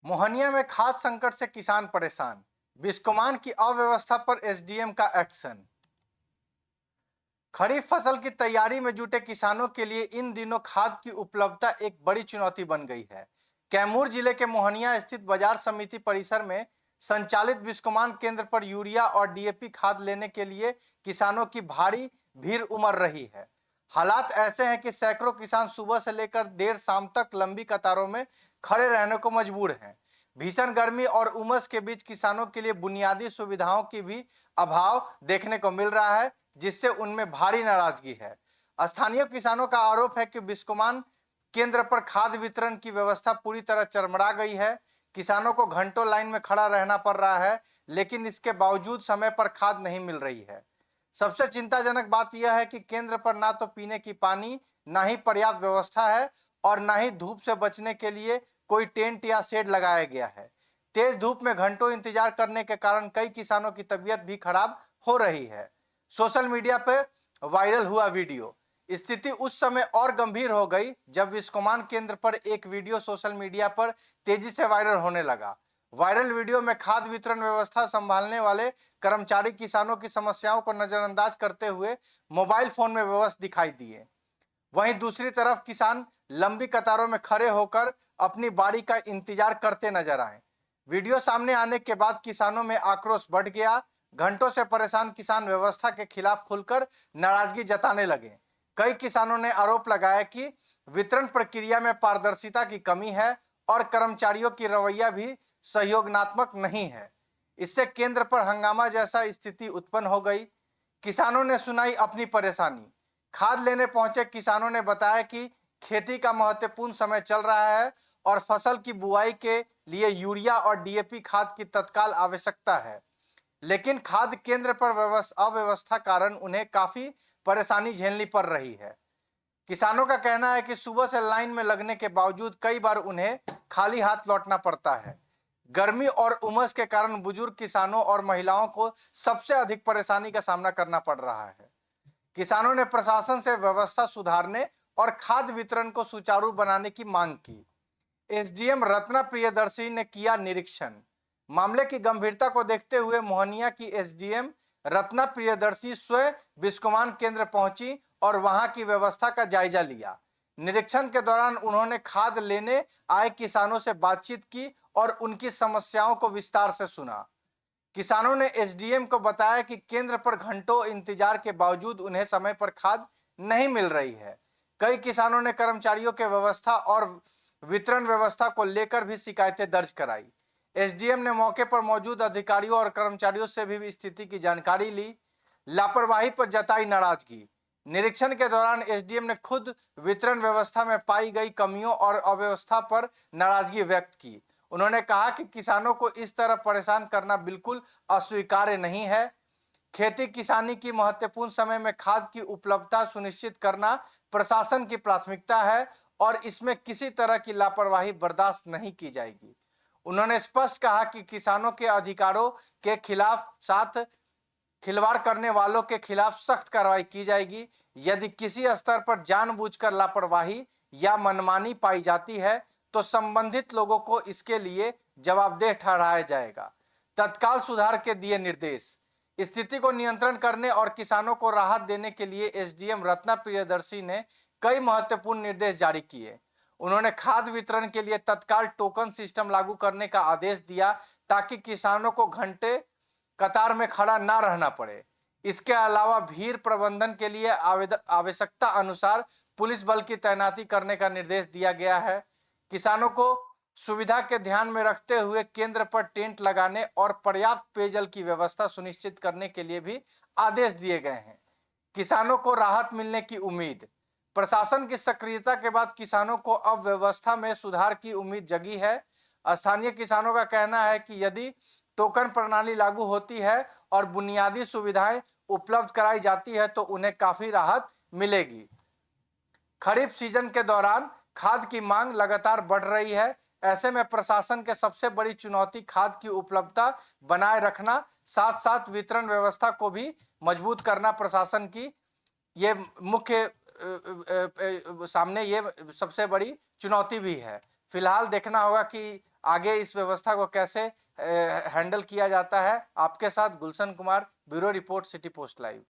मोहनिया में खाद्य संकट से किसान परेशान। बिस्कोमान की अव्यवस्था पर एसडीएम का एक्शन। खरीफ फसल की तैयारी में जुटे किसानों के लिए इन दिनों खाद की उपलब्धता एक बड़ी चुनौती बन गई है। कैमूर जिले के मोहनिया स्थित बाजार समिति परिसर में संचालित बिस्कोमान केंद्र पर यूरिया और डीएपी खाद लेने के लिए किसानों की भारी भीड़ उमड़ रही है। हालात ऐसे हैं कि सैकड़ों किसान सुबह से लेकर देर शाम तक लंबी कतारों में खड़े रहने को मजबूर हैं। भीषण गर्मी और उमस के बीच किसानों के लिए बुनियादी सुविधाओं की भी अभाव देखने को मिल रहा है, जिससे उनमें भारी नाराजगी है। स्थानीय किसानों का आरोप है कि बिस्कोमान केंद्र पर खाद्य वितरण की व्यवस्था पूरी तरह चरमरा गई है। किसानों को घंटों लाइन में खड़ा रहना पड़ रहा है, लेकिन इसके बावजूद समय पर खाद नहीं मिल रही है। सबसे चिंताजनक बात यह है कि केंद्र पर ना तो पीने की पानी, ना ही पर्याप्त व्यवस्था है और ना ही धूप से बचने के लिए कोई टेंट या शेड लगाया गया है। तेज धूप में घंटों इंतजार करने के कारण कई किसानों की तबीयत भी खराब हो रही है। सोशल मीडिया पर वायरल हुआ वीडियो। स्थिति उस समय और गंभीर हो गई जब बिस्कोमान केंद्र पर एक वीडियो सोशल मीडिया पर तेजी से वायरल होने लगा। वायरल वीडियो में खाद्य वितरण व्यवस्था संभालने वाले कर्मचारी किसानों की समस्याओं को नजरअंदाज करते हुए मोबाइल फोन में व्यस्त दिखाई दिए। वहीं दूसरी तरफ किसान लंबी कतारों में खड़े होकर अपनी बारी का इंतजार करते नजर आए। वीडियो सामने आने के बाद किसानों में आक्रोश बढ़ गया। घंटों से परेशान किसान व्यवस्था के खिलाफ खुलकर नाराजगी जताने लगे। कई किसानों ने आरोप लगाया कि वितरण प्रक्रिया में पारदर्शिता की कमी है और कर्मचारियों की रवैया भी सहयोगात्मक नहीं है। इससे केंद्र पर हंगामा जैसा स्थिति उत्पन्न हो गई। किसानों ने सुनाई अपनी परेशानी। खाद लेने पहुंचे किसानों ने बताया कि खेती का महत्वपूर्ण समय चल रहा है और फसल की बुआई के लिए यूरिया और डीएपी खाद की तत्काल आवश्यकता है, लेकिन खाद्य केंद्र पर अव्यवस्था कारण उन्हें काफी परेशानी झेलनी पड़ रही है। किसानों का कहना है कि सुबह से लाइन में लगने के बावजूद कई बार उन्हें खाली हाथ लौटना पड़ता है। गर्मी और उमस के कारण बुजुर्ग किसानों और महिलाओं को सबसे अधिक परेशानी का सामना करना पड़ रहा है। किसानों ने प्रशासन से व्यवस्था सुधारने और खाद्य वितरण को सुचारू बनाने की मांग की। एसडीएम रत्ना प्रियदर्शी ने किया निरीक्षण। मामले की गंभीरता को देखते हुए मोहनिया की एसडीएम रत्ना प्रियदर्शी स्वयं बिस्कोमान केंद्र पहुंची और वहां की व्यवस्था का जायजा लिया। निरीक्षण के दौरान उन्होंने खाद लेने आए किसानों से बातचीत की और उनकी समस्याओं को विस्तार से सुना। किसानों ने एसडीएम को बताया कि केंद्र पर घंटों इंतजार के बावजूद उन्हें समय पर खाद नहीं मिल रही है। कई किसानों ने कर्मचारियों के व्यवस्था और वितरण व्यवस्था को लेकर भी शिकायतें दर्ज कराई। एसडीएम ने मौके पर मौजूद अधिकारियों और कर्मचारियों से भी स्थिति की जानकारी ली। लापरवाही पर जताई नाराजगी। निरीक्षण के दौरान एसडीएम ने खुद वितरण व्यवस्था में पाई गई कमियों और अव्यवस्था पर नाराजगी व्यक्त की। उन्होंने कहा कि किसानों को इस तरह परेशान करना बिल्कुल अस्वीकार्य नहीं है। खेती किसानी की महत्वपूर्ण समय में खाद की उपलब्धता सुनिश्चित करना प्रशासन की प्राथमिकता है और इसमें किसी तरह की लापरवाही बर्दाश्त नहीं की जाएगी। उन्होंने स्पष्ट कहा कि किसानों के अधिकारों के खिलाफ साथ खिलवाड़ करने वालों के खिलाफ सख्त कार्रवाई की जाएगी। यदि किसी स्तर पर जानबूझकर लापरवाही या मनमानी पाई जाती है तो संबंधित लोगों को इसके लिए जवाबदेह ठहराया जाएगा। तत्काल सुधार के दिए निर्देश। स्थिति को नियंत्रण करने और किसानों को राहत देने के लिए एसडीएम रत्ना प्रियदर्शी ने कई महत्वपूर्ण निर्देश जारी किए। उन्होंने खाद्य वितरण के लिए तत्काल टोकन सिस्टम लागू करने का आदेश दिया ताकि किसानों को घंटे कतार में खड़ा ना रहना पड़े। इसके अलावा भीड़ प्रबंधन के लिए आवश्यकता अनुसार पुलिस बल की तैनाती करने का निर्देश दिया गया है। किसानों को सुविधा के ध्यान में रखते हुए केंद्र पर टेंट लगाने और पर्याप्त पेयजल की व्यवस्था सुनिश्चित करने के लिए भी आदेश दिए गए हैं। किसानों को राहत मिलने की उम्मीद। प्रशासन की सक्रियता के बाद किसानों को अब व्यवस्था में सुधार की उम्मीद जगी है। स्थानीय किसानों का कहना है कि यदि टोकन प्रणाली लागू होती है और बुनियादी सुविधाएं उपलब्ध कराई जाती है तो उन्हें काफी राहत मिलेगी। खरीफ सीजन के दौरान खाद की मांग लगातार बढ़ रही है। ऐसे में प्रशासन के सबसे बड़ी चुनौती खाद की उपलब्धता बनाए रखना, साथ साथ वितरण व्यवस्था को भी मजबूत करना प्रशासन की ये मुख्य सामने ये सबसे बड़ी चुनौती भी है। फिलहाल देखना होगा कि आगे इस व्यवस्था को कैसे हैंडल किया जाता है। आपके साथ Gulshan Kumar, bureau report, City Post live.